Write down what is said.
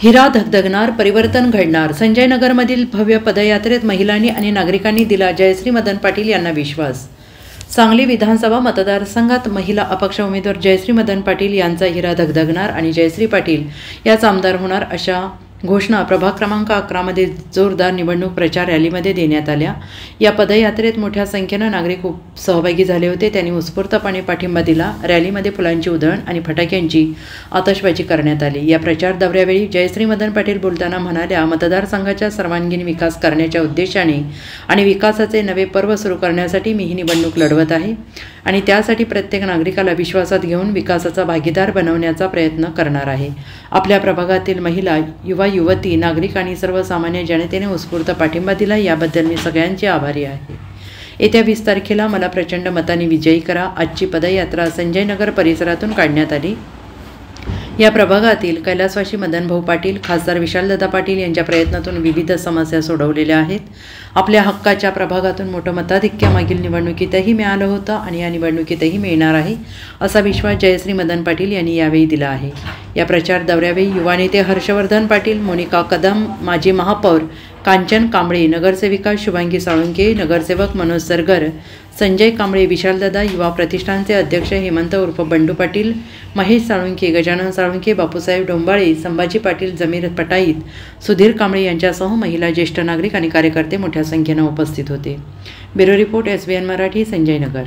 हिरा धगधगणार, परिवर्तन घडणार. संजयनगरमधील भव्य पदयात्रेत महिलांनी आणि नागरिकांनी दिला जयश्री मदन पाटील यांना विश्वास. सांगली विधानसभा मतदारसंघात महिला अपक्ष उमेदवार जयश्री मदन पाटील यांचा हिरा धगधगणार आणि जयश्री पाटील याच आमदार होणार अशा घोषणा प्रभाग क्रमांक 11 मध्ये जोरदार निवडणूक प्रचार रॅलीमध्ये देण्यात आल्या. या पदयात्रेत मोठ्या संख्येने नागरिक सहभागी झाले होते. त्यांनी उत्स्फूर्तपणे पाठिंबा दिला. रॅलीमध्ये फुलांची उधळण आणि फटाक्यांची आतषबाजी करण्यात आली. या प्रचार दौऱ्यावेळी जयश्री मदन पाटील बोलताना म्हणाल्या, मतदारसंघाचा सर्वांगीण विकास करण्याच्या उद्देशाने आणि विकासाचे नवे पर्व सुरू करण्यासाठी मी ही निवडणूक लढवत आहे आणि त्यासाठी प्रत्येक नागरिकाला विश्वासात घेऊन विकासाचा भागीदार बनवण्याचा प्रयत्न करणार आहे. आपल्या प्रभागातील महिला, युवा युवती, नागरिक आणि सर्वसामान्य जनतेने उत्स्फूर्त पाठिंबा दिला, याबद्दल मी सगळ्यांचे आभारी आहे. येत्या 20 तारखेला मला प्रचंड मताने विजयी करा. आजची पदयात्रा संजयनगर परिसरातून काढण्यात आली. या प्रभागातील कैलासवासी मदनभाऊ पाटील, खासदार विशालदादा पाटील यांच्या प्रयत्नातून विविध समस्या सोडवलेल्या आहेत. आपल्या हक्काच्या प्रभागातून मोठं मताधिक्य मागील निवडणुकीतही मिळालं होतं आणि या निवडणुकीतही मिळणार आहे असा विश्वास जयश्री मदन पाटील यांनी यावेळी दिला आहे. या प्रचार दौऱ्यावेळी युवा नेते हर्षवर्धन पाटील, मोनिका कदम, माजी महापौर कांचन कांबळे, नगरसेविका शुभांगी साळुंके, नगरसेवक मनोज सरगर, संजय कांबळे, विशालदादा युवा प्रतिष्ठानचे अध्यक्ष हेमंत उर्फ बंडू पाटील, महेश साळुंके, गजानन साळुंके, बापूसाहेब डोंबाळे, संभाजी पाटील, जमीर पटाईत, सुधीर कांबळे यांच्यासह महिला, ज्येष्ठ नागरिक आणि कार्यकर्ते मोठ्या संख्येने उपस्थित होते. Bureau report, SBN Marathi, Sanjaynagar.